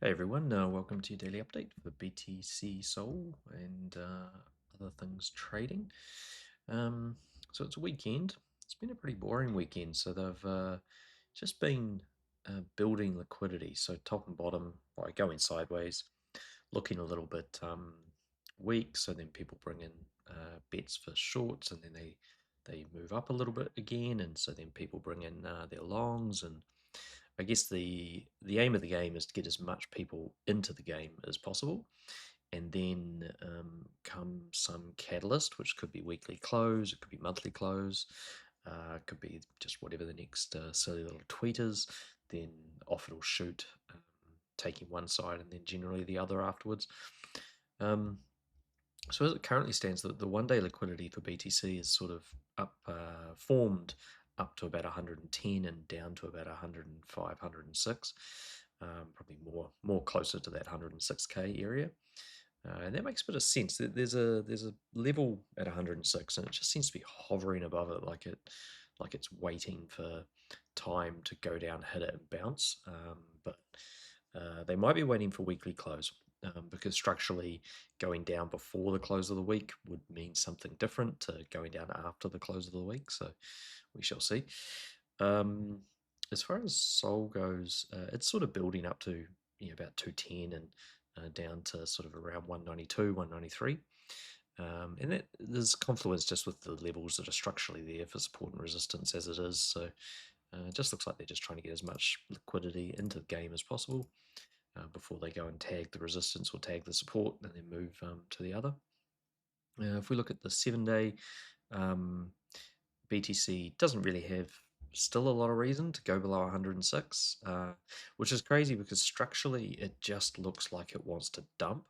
Hey everyone, welcome to your daily update for BTC SOL and other things trading. So it's a weekend. It's been a pretty boring weekend. So they've just been building liquidity. So top and bottom, by going sideways, looking a little bit weak. So then people bring in bets for shorts, and then they move up a little bit again, and so then people bring in their longs. And I guess the aim of the game is to get as much people into the game as possible, and then come some catalyst, which could be weekly close, it could be monthly close, it could be just whatever the next silly little tweet is. Then off it'll shoot, taking one side and then generally the other afterwards. Um, so as it currently stands, the one-day liquidity for BTC is sort of up, formed up to about 110 and down to about 105, 106, probably more closer to that 106k area. And that makes a bit of sense. There's a level at 106, and it just seems to be hovering above it, like it's waiting for time to go down, hit it, and bounce. But they might be waiting for weekly close, because structurally, going down before the close of the week would mean something different to going down after the close of the week. So we shall see. Um, as far as SOL goes, it's sort of building up to about 210 and down to sort of around 192, 193. And that there's Confluence just with the levels that are structurally there for support and resistance as it is. So it just looks like they're just trying to get as much liquidity into the game as possible before they go and tag the resistance or tag the support and then move to the other. If we look at the 7-day, um, BTC doesn't really have still a lot of reason to go below 106, which is crazy because structurally it just looks like it wants to dump.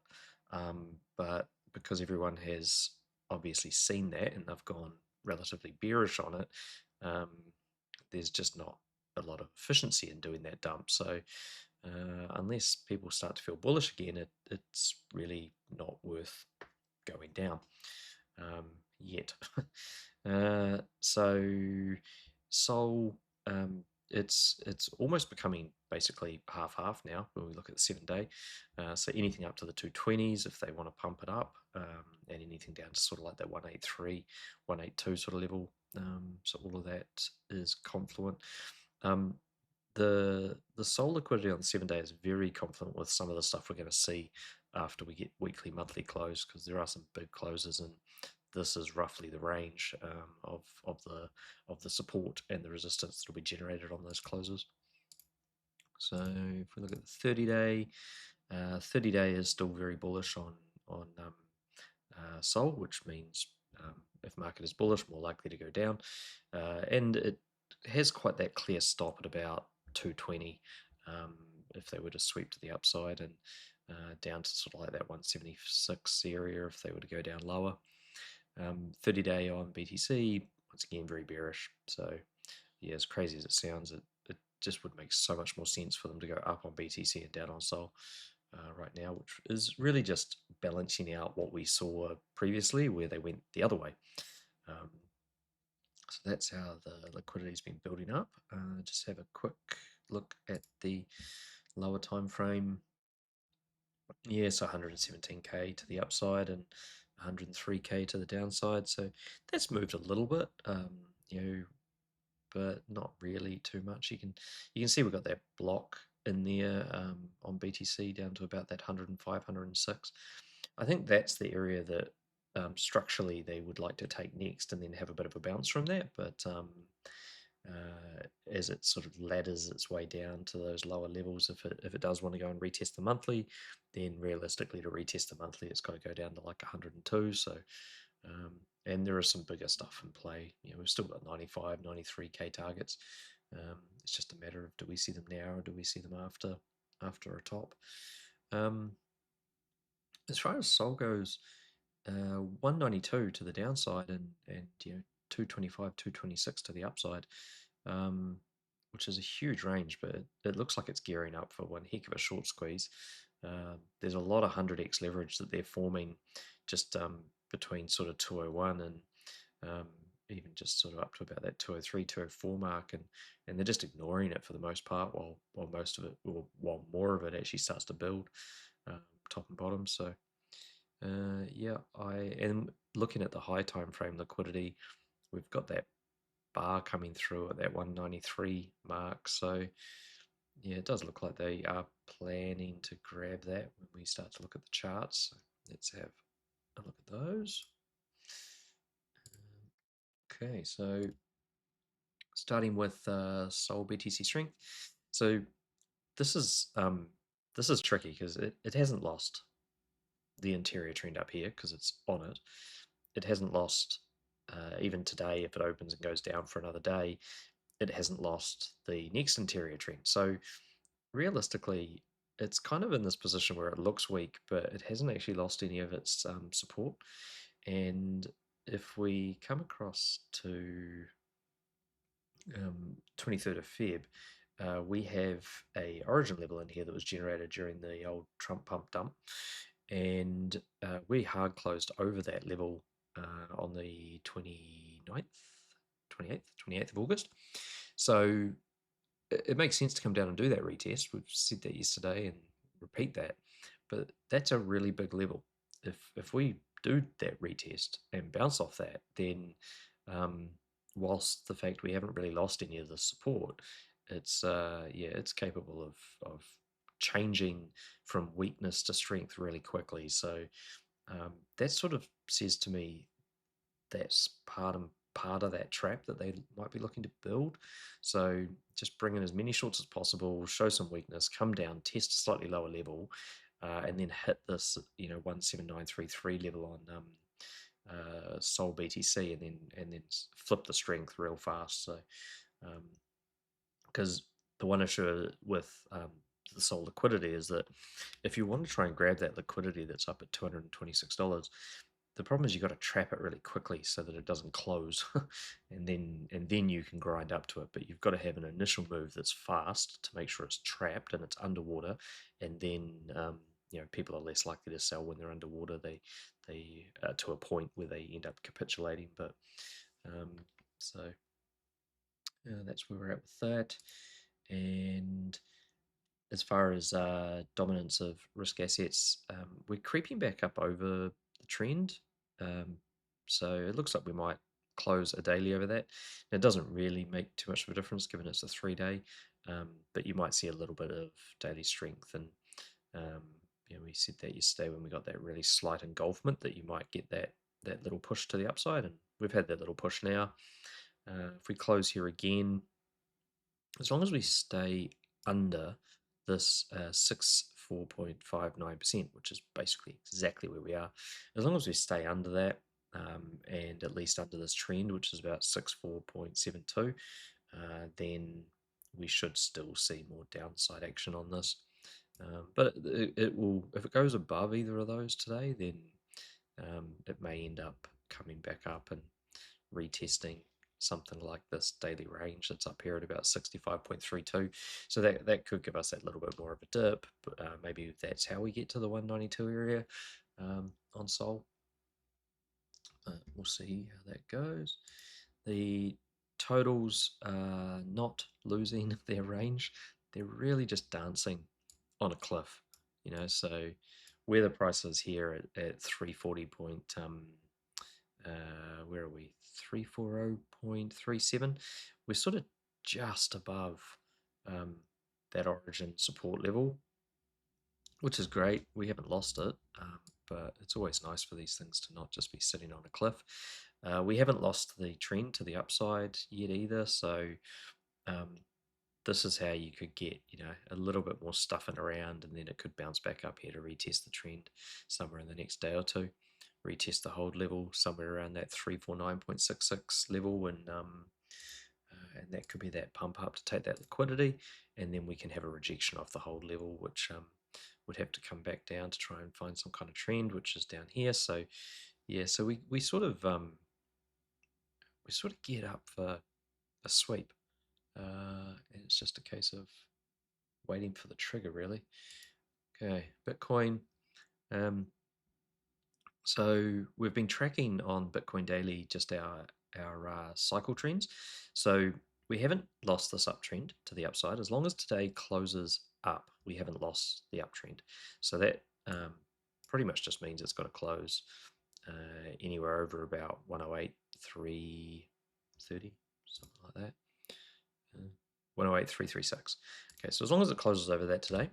But because everyone has obviously seen that and they've gone relatively bearish on it, um, there's just not a lot of efficiency in doing that dump. So unless people start to feel bullish again, it's really not worth going down yet. So Sol, it's almost becoming basically half now when we look at the 7-day. So anything up to the 220s if they want to pump it up, and anything down to sort of like that 183, 182 sort of level. So all of that is Confluent. Um, the SOL liquidity on the 7-day is very confluent with some of the stuff we're going to see after we get weekly, monthly close, because there are some big closes, and this is roughly the range of the support and the resistance that will be generated on those closes. So if we look at the 30-day, 30-day is still very bullish on SOL, which means if market is bullish, more likely to go down, and it has quite that clear stop at about 220 if they were to sweep to the upside, and down to sort of like that 176 area if they were to go down lower. 30-day on BTC, once again, very bearish. So yeah, as crazy as it sounds, it just would make so much more sense for them to go up on BTC and down on SOL right now, which is really just balancing out what we saw previously where they went the other way. Um, so that's how the liquidity has been building up. Just have a quick look at the lower time frame. Yes, 117k to the upside and 103k to the downside. So that's moved a little bit, but not really too much. You can see we've got that block in there on BTC down to about that 105, 106. I think that's the area that structurally they would like to take next and then have a bit of a bounce from that. But as it sort of ladders its way down to those lower levels, if it does want to go and retest the monthly, then realistically to retest the monthly, it's got to go down to like 102. So, and there is some bigger stuff in play. We've still got 95, 93k targets. It's just a matter of do we see them now or do we see them after a top. As far as SOL goes, 192 to the downside and 225, 226 to the upside, which is a huge range, but it looks like it's gearing up for one heck of a short squeeze. There's a lot of 100x leverage that they're forming just between sort of 201 and even just sort of up to about that 203, 204 mark, and they're just ignoring it for the most part, while most of it, or while more of it actually starts to build top and bottom. So yeah, I am looking at the high time frame liquidity. We've got that bar coming through at that 193 mark. So yeah, it does look like they are planning to grab that when we start to look at the charts. So let's have a look at those. Okay, so starting with SOL BTC Strength. So this is tricky because it hasn't lost the interior trend up here because it's on it. It hasn't lost even today. If it opens and goes down for another day, it hasn't lost the next interior trend. So realistically, it's kind of in this position where it looks weak, but it hasn't actually lost any of its support. And if we come across to 23rd of Feb, we have a origin level in here that was generated during the old Trump pump dump, and we hard closed over that level on the 29th, 28th of August. So it makes sense to come down and do that retest. We've said that yesterday and repeat that, but that's a really big level. If we do that retest and bounce off that, then whilst the fact we haven't really lost any of the support, it's yeah, it's capable of changing from weakness to strength really quickly. So that sort of says to me that's part of that trap that they might be looking to build. So just bring in as many shorts as possible, show some weakness, come down, test a slightly lower level, and then hit this 17933 level on Sol BTC, and then flip the strength real fast. So because the one issue with the Sol liquidity is that if you want to try and grab that liquidity that's up at $226, the problem is you've got to trap it really quickly so that it doesn't close, and then you can grind up to it. But you've got to have an initial move that's fast to make sure it's trapped and it's underwater, and then people are less likely to sell when they're underwater. They to a point where they end up capitulating. But so that's where we're at with that. And as far as dominance of risk assets, we're creeping back up over the trend. Um, so it looks like we might close a daily over that. Now, it doesn't really make too much of a difference given it's a 3-day, but you might see a little bit of daily strength. And we said that yesterday when we got that really slight engulfment that you might get that little push to the upside, and we've had that little push now. If we close here again, as long as we stay under this 64.59%, which is basically exactly where we are, as long as we stay under that, and at least under this trend, which is about 64.72, then we should still see more downside action on this. But it will, if it goes above either of those today, then it may end up coming back up and retesting something like this daily range that's up here at about 65.32. So that could give us that little bit more of a dip, but maybe that's how we get to the 192 area on Sol. We'll see how that goes. The totals are not losing their range. They're really just dancing on a cliff, so where the price is here at 340 where are we? 340.37. We're sort of just above that origin support level, which is great. We haven't lost it, but it's always nice for these things to not just be sitting on a cliff. We haven't lost the trend to the upside yet either, so this is how you could get, a little bit more stuffing around, and then it could bounce back up here to retest the trend somewhere in the next day or two. Retest the hold level somewhere around that 349.66 level, and that could be that pump up to take that liquidity, and then we can have a rejection off the hold level, which would have to come back down to try and find some kind of trend, which is down here. So yeah, so we sort of get up for a sweep, and it's just a case of waiting for the trigger, really. Okay, Bitcoin. So we've been tracking on Bitcoin Daily just our our cycle trends. So we haven't lost this uptrend to the upside. As long as today closes up, we haven't lost the uptrend. So that pretty much just means it's got to close anywhere over about 108.330, something like that. 108.336. Okay, so as long as it closes over that today,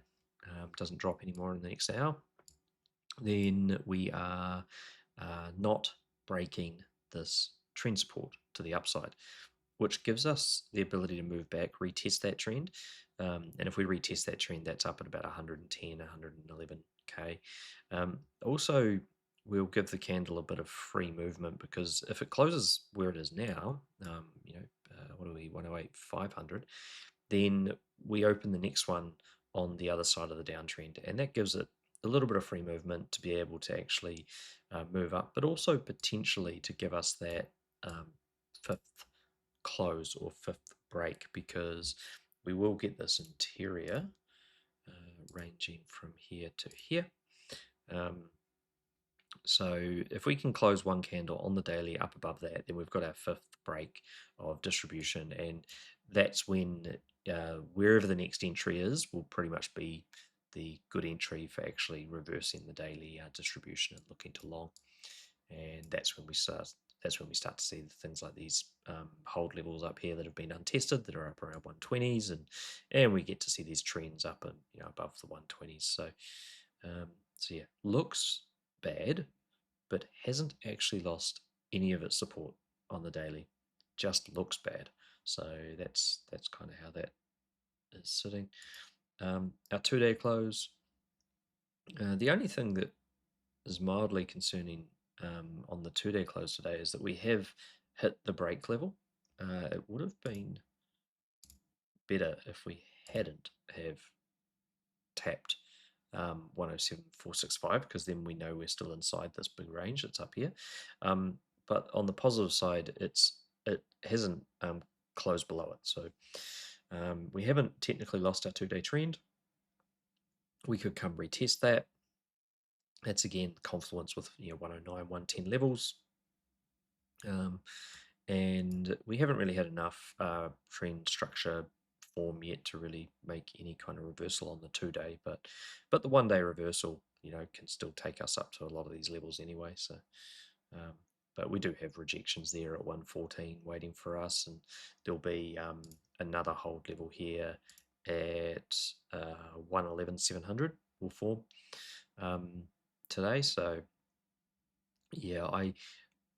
doesn't drop anymore in the next hour, then we are not breaking this trend support to the upside, which gives us the ability to move back, retest that trend. And if we retest that trend, that's up at about 110, 111K. Also, we'll give the candle a bit of free movement, because if it closes where it is now, what are we, 108,500, then we open the next one on the other side of the downtrend, and that gives it a little bit of free movement to be able to actually move up, but also potentially to give us that fifth close or fifth break, because we will get this interior ranging from here to here. So if we can close one candle on the daily up above that, then we've got our fifth break of distribution, and that's when wherever the next entry is will pretty much be the good entry for actually reversing the daily distribution and looking to long. And that's when we start. That's when we start to see things like these hold levels up here that have been untested, that are up around 120s, and we get to see these trends up and above the 120s. So yeah, looks bad, but hasn't actually lost any of its support on the daily. Just looks bad. So that's kind of how that is sitting. Our 2-day close. The only thing that is mildly concerning on the 2-day close today is that we have hit the break level. It would have been better if we hadn't have tapped 107.465, because then we know we're still inside this big range that's up here. But on the positive side, it hasn't closed below it. So we haven't technically lost our 2-day trend. We could come retest that. That's again Confluence with 109, 110 levels. And we haven't really had enough trend structure form yet to really make any kind of reversal on the 2-day, but the 1-day reversal can still take us up to a lot of these levels anyway. So but we do have rejections there at 114 waiting for us, and there'll be another hold level here at 111,700 will form today. So yeah, I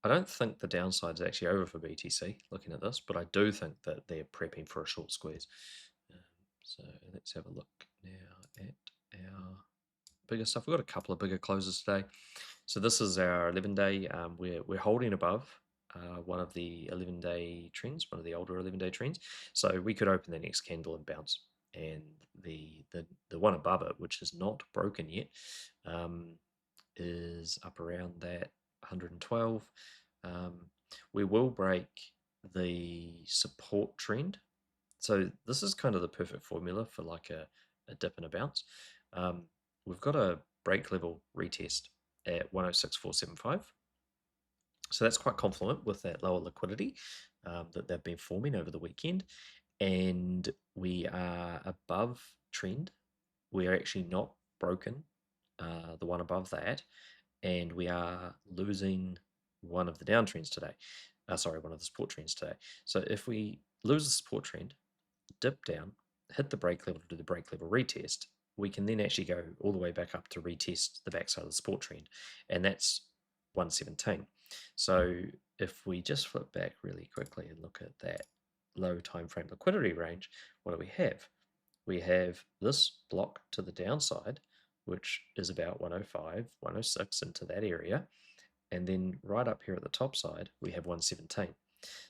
don't think the downside is actually over for BTC looking at this, but I do think that they're prepping for a short squeeze. So let's have a look now at our bigger stuff. We've got a couple of bigger closes today. So this is our 11-day. We're holding above one of the 11-day trends, one of the older 11-day trends. So we could open the next candle and bounce. And the one above it, which is not broken yet, is up around that 112. We will break the support trend. So this is kind of the perfect formula for like a dip and a bounce. We've got a break level retest at 106.475. So that's quite confluent with that lower liquidity that they've been forming over the weekend. And we are above trend. We are actually not broken the one above that, and we are losing one of the downtrends today. One of the support trends today. So if we lose the support trend, dip down, hit the break level to do the break level retest, we can then actually go all the way back up to retest the backside of the support trend, and that's 117. So if we just flip back really quickly and look at that low time frame liquidity range, what do we have? We have this block to the downside, which is about 105, 106 into that area. And then right up here at the top side, we have 117.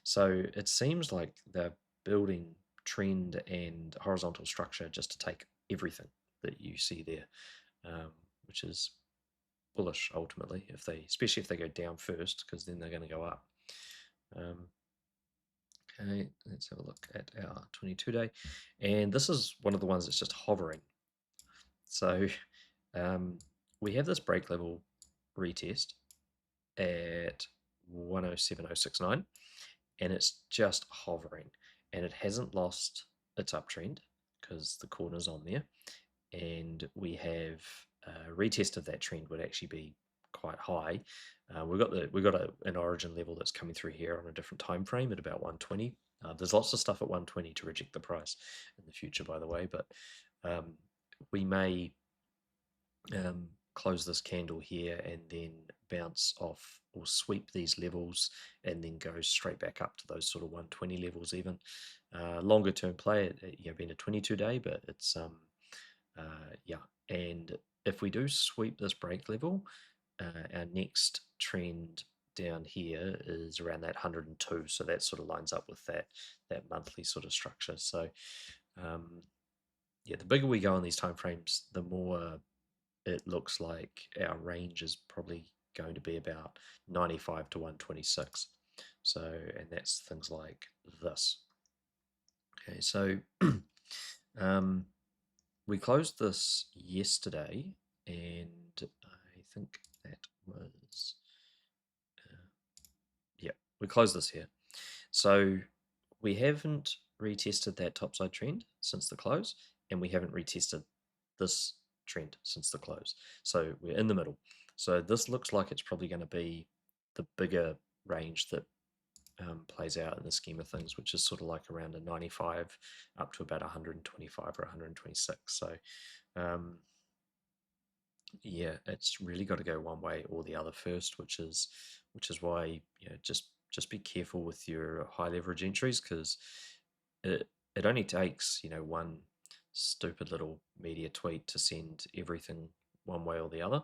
So it seems like they're building trend and horizontal structure just to take everything that you see there, which is bullish ultimately, especially if they go down first, because then they're going to go up. Okay, let's have a look at our 22-day, and this is one of the ones that's just hovering. So we have this break level retest at 107.069, and it's just hovering, and it hasn't lost its uptrend because the corner's on there, and we have a retest of that trend would actually be quite high. We've got an origin level that's coming through here on a different time frame at about 120. There's lots of stuff at 120 to reject the price in the future, by the way, but we may close this candle here and then bounce off or sweep these levels and then go straight back up to those sort of 120 levels even. Longer term play, been a 22-day, but it's yeah. And if we do sweep this break level, our next trend down here is around that 102, so that sort of lines up with that monthly sort of structure. So yeah, the bigger we go on these time frames, the more it looks like our range is probably going to be about 95 to 126. So, and that's things like this. Okay, so we closed this yesterday, and I think that was, yeah, we closed this here. So we haven't retested that topside trend since the close, and we haven't retested this trend since the close. So we're in the middle. So this looks like it's probably going to be the bigger range that plays out in the scheme of things, which is sort of like around a 95 up to about 125 or 126. So yeah, it's really got to go one way or the other first, which is why just be careful with your high leverage entries, because it only takes one stupid little media tweet to send everything one way or the other.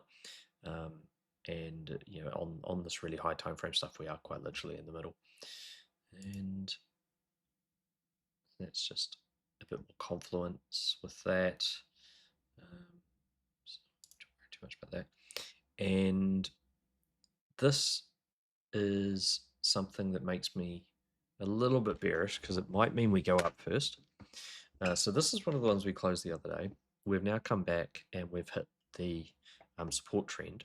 And on this really high time frame stuff, we are quite literally in the middle, and that's just a bit more confluence with that. So don't worry too much about that. And this is something that makes me a little bit bearish because it might mean we go up first. So this is one of the ones we closed the other day. We've now come back and we've hit the support trend.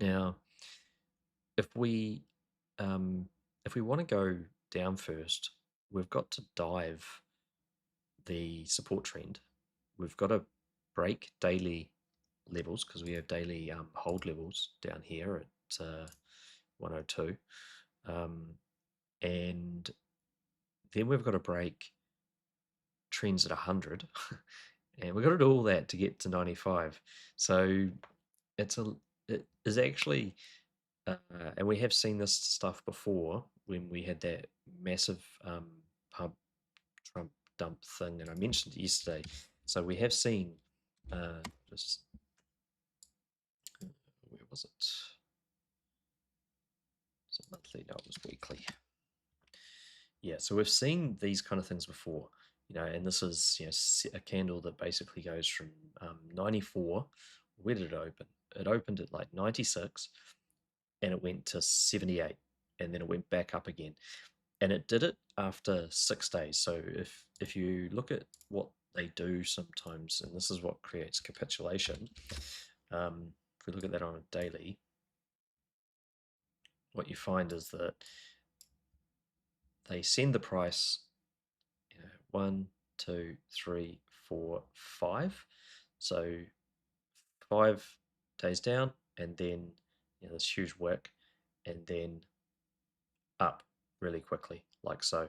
Now, if we want to go down first, we've got to dive the support trend. We've got to break daily levels because we have daily hold levels down here at 102, and then we've got to break trends at 100, and we've got to do all that to get to 95. So it is actually, and we have seen this stuff before when we had that massive pub Trump dump thing, and I mentioned it yesterday. So we have seen just where was it? Was it monthly? No, it was weekly. Yeah, so we've seen these kind of things before, and this is a candle that basically goes from 94. Where did it open? It opened at like 96, and it went to 78, and then it went back up again, and it did it after 6 days. So if you look at what they do sometimes, and this is what creates capitulation, if we look at that on a daily, what you find is that they send the price 1, 2, 3, 4, 5. So 5 days down, and then this huge wick, and then up really quickly, like so.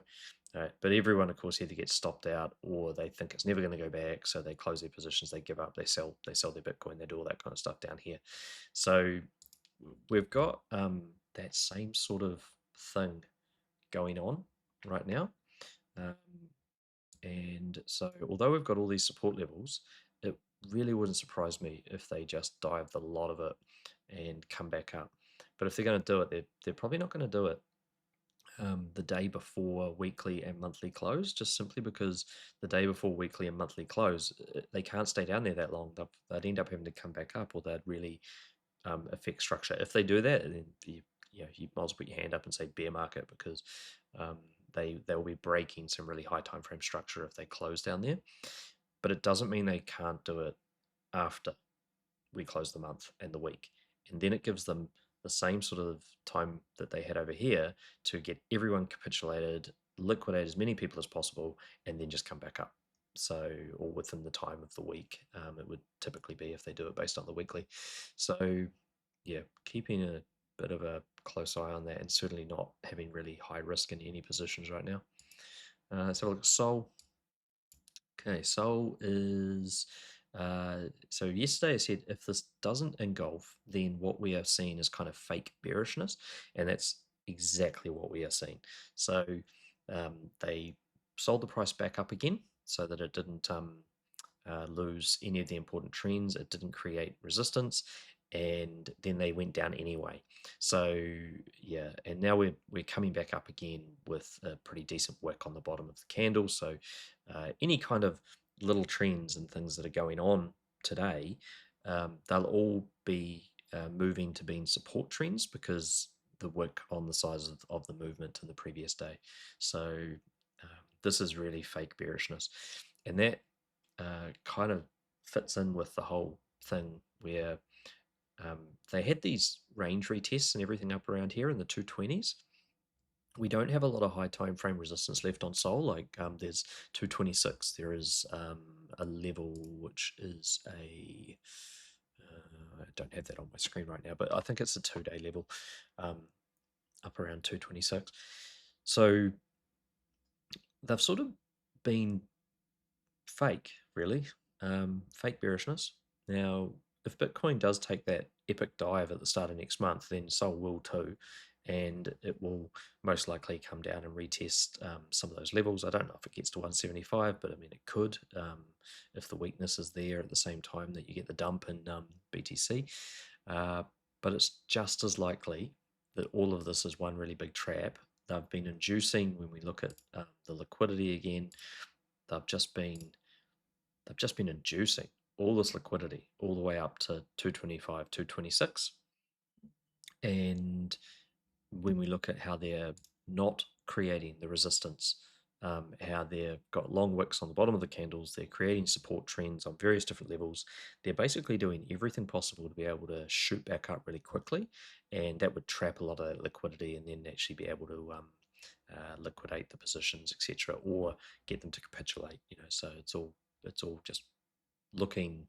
But everyone, of course, either gets stopped out or they think it's never going to go back, so they close their positions, they give up, they sell their Bitcoin, they do all that kind of stuff down here. So we've got that same sort of thing going on right now. And so although we've got all these support levels, it really wouldn't surprise me if they just dive the lot of it and come back up. But if they're going to do it, they're probably not going to do it the day before weekly and monthly close, just simply because the day before weekly and monthly close, they can't stay down there that long. They'd end up having to come back up, or they'd really affect structure. If they do that, then you might as well put your hand up and say bear market, because they will be breaking some really high time frame structure if they close down there. But it doesn't mean they can't do it after we close the month and the week, and then it gives them the same sort of time that they had over here to get everyone capitulated, liquidate as many people as possible, and then just come back up. So, or within the time of the week, it would typically be if they do it based on the weekly. So, yeah, keeping a bit of a close eye on that, and certainly not having really high risk in any positions right now. Let's have a look at SOL. Okay, SOL is, so yesterday I said if this doesn't engulf, then what we are seeing is kind of fake bearishness, and that's exactly what we are seeing. So they sold the price back up again so that it didn't lose any of the important trends. It didn't create resistance, and then they went down anyway. So yeah, and now we're coming back up again with a pretty decent wick on the bottom of the candle. So any kind of little trends and things that are going on today, they'll all be moving to being support trends because the wick on the size of the movement in the previous day. So this is really fake bearishness, and that kind of fits in with the whole thing where they had these range retests and everything up around here in the 220s. We don't have a lot of high time frame resistance left on SOL. Like there's 226. There is a level which is a I don't have that on my screen right now, but I think it's a 2-day level up around 226. So they've sort of been fake, really, fake bearishness. Now, if Bitcoin does take that epic dive at the start of next month, then SOL will too, and it will most likely come down and retest some of those levels. I don't know if it gets to 175, but I mean, it could if the weakness is there at the same time that you get the dump in BTC. But it's just as likely that all of this is one really big trap. They've been inducing, when we look at the liquidity again, they've just been inducing all this liquidity all the way up to 225, 226. And when we look at how they're not creating the resistance, how they've got long wicks on the bottom of the candles, they're creating support trends on various different levels. They're basically doing everything possible to be able to shoot back up really quickly, and that would trap a lot of that liquidity and then actually be able to liquidate the positions, etc., or get them to capitulate. So it's all just looking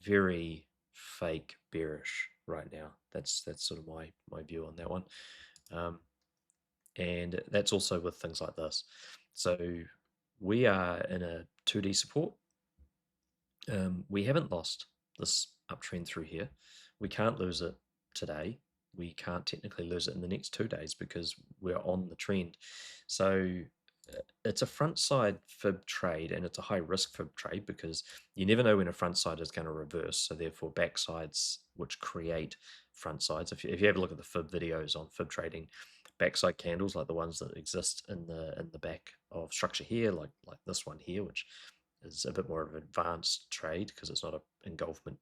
very fake bearish right now. That's sort of my view on that one. And that's also with things like this. So we are in a 2D support. We haven't lost this uptrend through here. We can't lose it today. We can't technically lose it in the next 2 days because we're on the trend. So it's a front side fib trade, and it's a high risk fib trade because you never know when a front side is going to reverse. So therefore backsides which create front sides, if you have a look at the fib videos on fib trading, backside candles like the ones that exist in the back of structure here, like this one here, which is a bit more of an advanced trade because it's not an engulfment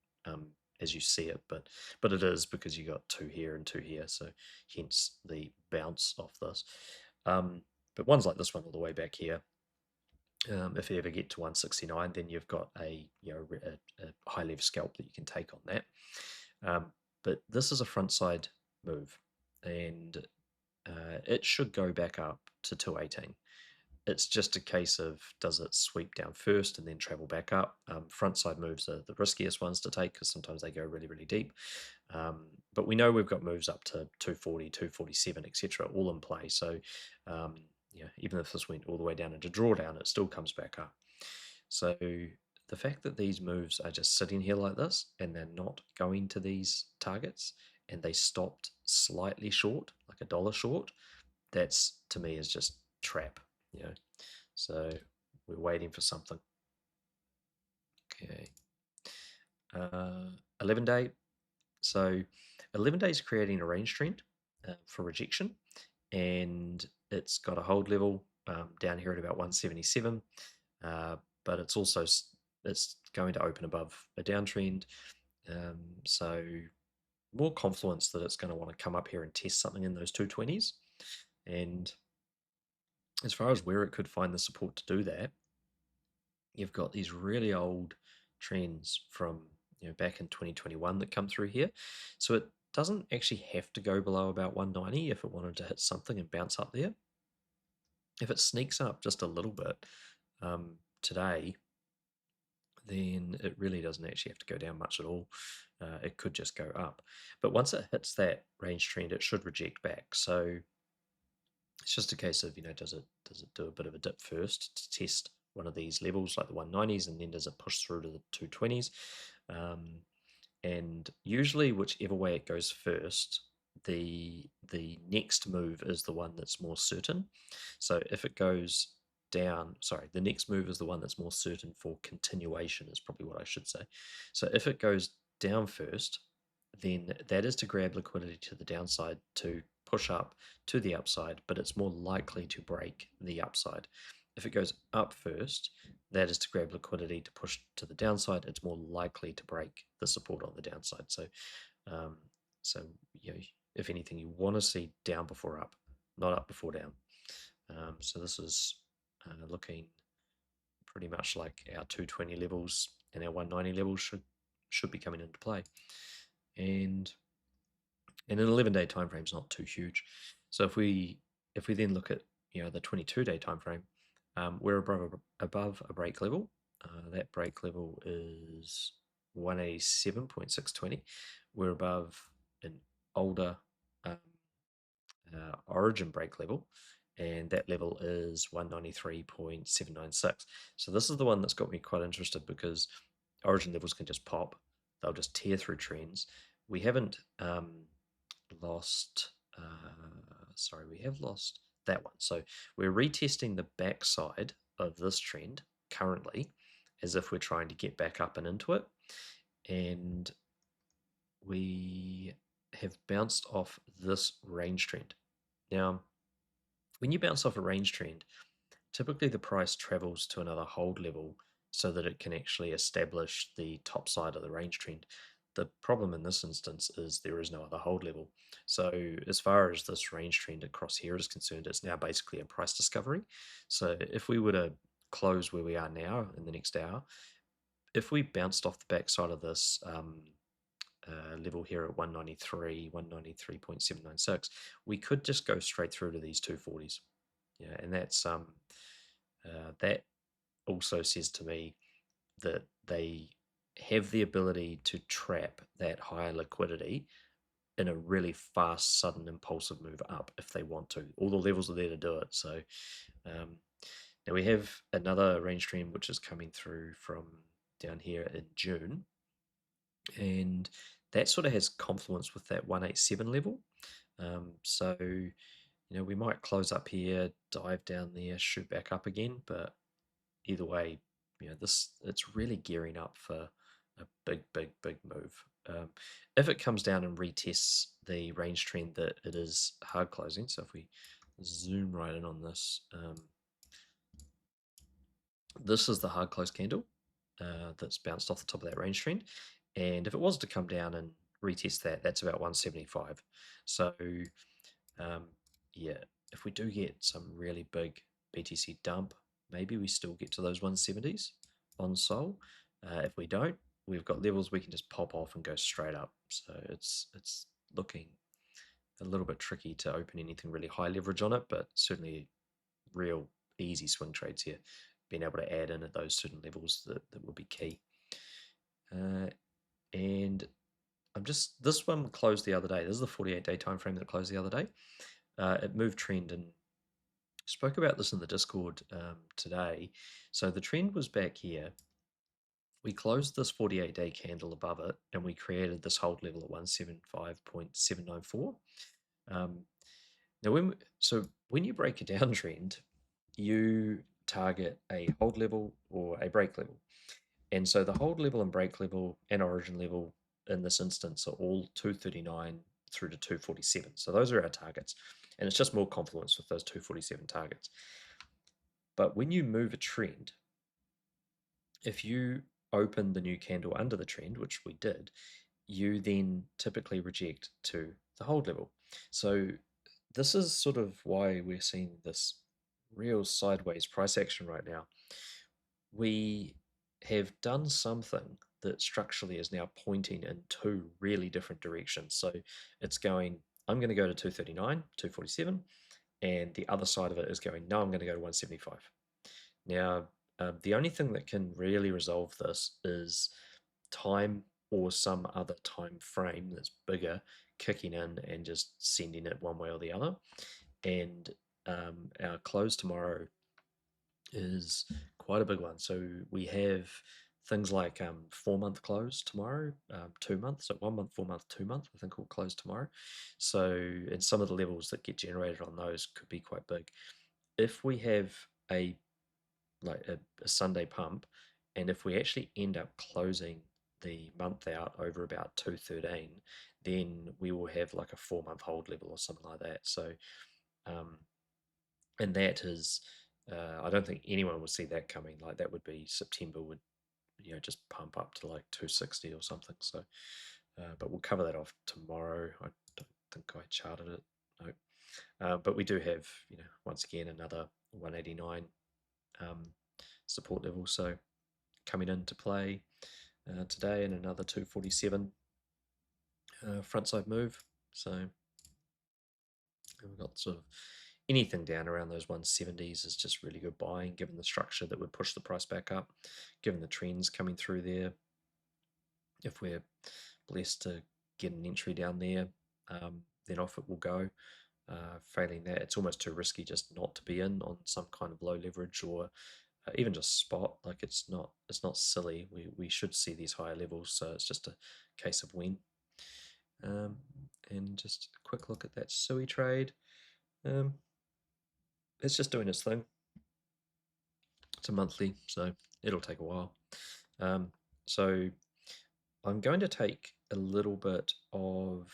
as you see it, but it is because you got 2 here and 2 here, so hence the bounce off this. But ones like this one all the way back here, if you ever get to 169, then you've got a high level scalp that you can take on that. But this is a front side move, and it should go back up to 218. It's just a case of, does it sweep down first and then travel back up? Front side moves are the riskiest ones to take because sometimes they go really, really deep. But we know we've got moves up to 240, 247, etc., all in play. So even if this went all the way down into drawdown, it still comes back up. So the fact that these moves are just sitting here like this and they're not going to these targets and they stopped slightly short, like $1 short, that's, to me, is just trap. So we're waiting for something. Okay. 11-day. So 11-day is creating a range trend for rejection, and it's got a hold level down here at about 177, but it's also going to open above a downtrend. So more confluence that it's going to want to come up here and test something in those 220s. And as far as where it could find the support to do that, you've got these really old trends from back in 2021 that come through here. So it doesn't actually have to go below about 190 if it wanted to hit something and bounce up there. If it sneaks up just a little bit today, then it really doesn't actually have to go down much at all. It could just go up. But once it hits that range trend, it should reject back. So it's just a case of, does it do a bit of a dip first to test one of these levels like the 190s, and then does it push through to the 220s? And usually whichever way it goes first, the next move is the one that's more certain. So if it goes down, sorry, the next move is the one that's more certain for continuation, is probably what I should say. So if it goes down first, then that is to grab liquidity to the downside to push up to the upside, but it's more likely to break the upside. If it goes up first, that is to grab liquidity to push to the downside. It's more likely to break the support on the downside. So, um, so if anything, you want to see down before up, not up before down. So this is looking pretty much like our 220 levels and our 190 levels should be coming into play. And an 11-day time frame is not too huge. So if we then look at the 22-day time frame, we're above a break level. That break level is 187.620. We're above an older origin break level, and that level is 193.796. So this is the one that's got me quite interested, because origin levels can just pop. They'll just tear through trends. We haven't lost, sorry, we have lost that one. So we're retesting the backside of this trend currently as if we're trying to get back up and into it. And we have bounced off this range trend. Now, when you bounce off a range trend, typically the price travels to another hold level so that it can actually establish the top side of the range trend. The problem in this instance is there is no other hold level. So as far as this range trend across here is concerned, it's now basically a price discovery. So if we were to close where we are now in the next hour, if we bounced off the backside of this level here at 193, 193.796, we could just go straight through to these 240s. Yeah, and that's that also says to me that they have the ability to trap that higher liquidity in a really fast, sudden, impulsive move up if they want to. All the levels are there to do it. So now we have another range trend which is coming through from down here in June, and that sort of has confluence with that 187 level. So we might close up here, dive down there, shoot back up again, but either way, it's really gearing up for a big move. If it comes down and retests the range trend that it is hard closing, so if we zoom right in on this, this is the hard close candle that's bounced off the top of that range trend, and if it was to come down and retest that, that's about 175. So yeah, if we do get some really big BTC dump, maybe we still get to those 170s on SOL. If we don't, we've got levels we can just pop off and go straight up. So it's looking a little bit tricky to open anything really high leverage on it, but certainly real easy swing trades here. Being able to add in at those certain levels that will be key. And this one closed the other day. This is the 48-day time frame that closed the other day. It moved trend, and spoke about this in the Discord today. So the trend was back here. We closed this 48-day candle above it, and we created this hold level at 175.794. Now, when you break a downtrend, you target a hold level or a break level. And so the hold level and break level and origin level in this instance are all 239 through to 247. So those are our targets. And it's just more confluence with those 247 targets. But when you move a trend, if you open the new candle under the trend, which we did, you then typically reject to the hold level. So this is sort of why we're seeing this real sideways price action right now. We have done something that structurally is now pointing in two really different directions. So it's going, I'm going to go to 239, 247, and the other side of it is going, no, I'm going to go to 175. Now, the only thing that can really resolve this is time or some other time frame that's bigger kicking in and just sending it one way or the other. And our close tomorrow is quite a big one. So we have things like 4-month close tomorrow, 2 month, so 1 month, 4 month, 2 month, I think will close tomorrow. So, and some of the levels that get generated on those could be quite big. If we have a Sunday pump, and if we actually end up closing the month out over about 213, then we will have like a 4-month hold level or something like that. So and that is I don't think anyone would see that coming. Like that would be September would just pump up to like 260 or something. So but we'll cover that off tomorrow. I don't think I charted it. No. But we do have once again another 189 support level, so coming into play today, and another 247 frontside move. So we've got sort of anything down around those 170s is just really good buying, given the structure that would push the price back up, given the trends coming through there. If we're blessed to get an entry down there, then off it will go. Failing that, it's almost too risky just not to be in on some kind of low leverage or even just spot. Like it's not silly. We should see these higher levels, so it's just a case of when. And just a quick look at that SUI trade. It's just doing its thing. It's a monthly, so it'll take a while. So I'm going to take a little bit of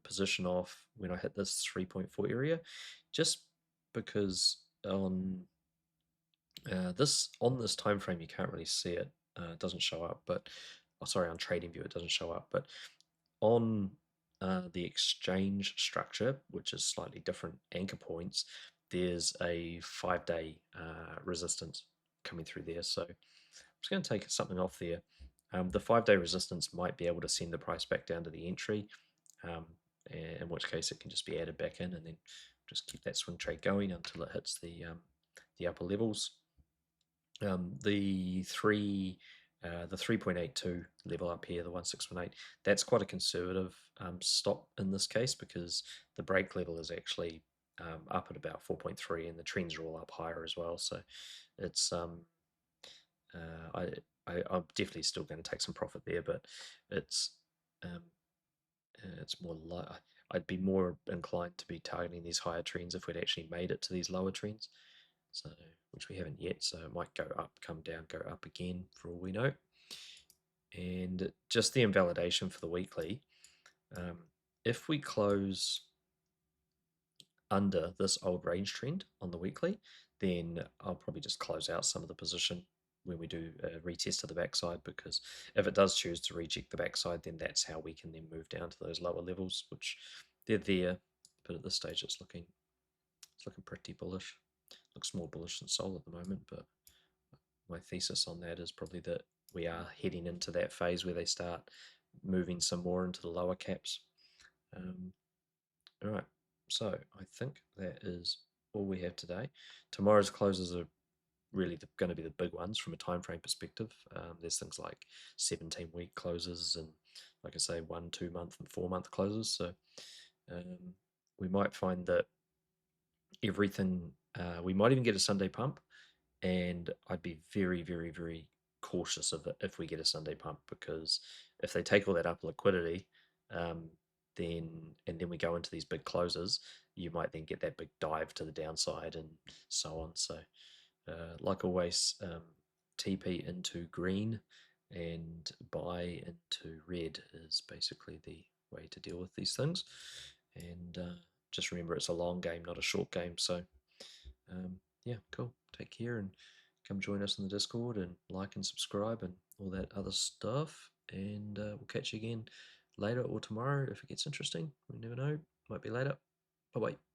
position off when I hit this 3.4 area, just because on this time frame you can't really see it. It doesn't show up, but sorry, on TradingView it doesn't show up, but on the exchange structure, which is slightly different anchor points, there's a 5-day resistance coming through there. So I'm just going to take something off there. The 5-day resistance might be able to send the price back down to the entry, in which case it can just be added back in, and then just keep that swing trade going until it hits the upper levels. The 3.82 level up here, the 1618, that's quite a conservative stop in this case, because the break level is actually up at about 4.3, and the trends are all up higher as well. So it's I'm definitely still going to take some profit there, but it's more like I'd be more inclined to be targeting these higher trends if we'd actually made it to these lower trends. So, which we haven't yet, so it might go up, come down, go up again for all we know. And just the invalidation for the weekly, if we close under this old range trend on the weekly, then I'll probably just close out some of the position when we do a retest of the backside, because if it does choose to reject the backside, then that's how we can then move down to those lower levels, which they're there, but at this stage it's looking pretty bullish. Looks more bullish than SOL at the moment, but my thesis on that is probably that we are heading into that phase where they start moving some more into the lower caps. All right, so I think that is all we have today. Tomorrow's closes are really going to be the big ones from a time frame perspective. There's things like 17-week closes, and like I say, 1, 2 month, and 4-month closes. So we might find that everything, we might even get a Sunday pump, and I'd be very, very, very cautious of it if we get a Sunday pump, because if they take all that up liquidity, then we go into these big closes, you might then get that big dive to the downside and so on. So like always, TP into green and buy into red is basically the way to deal with these things. And just remember, it's a long game, not a short game. So yeah, cool. Take care and come join us in the Discord and like and subscribe and all that other stuff. And we'll catch you again later or tomorrow if it gets interesting. We never know. Might be later. Bye bye.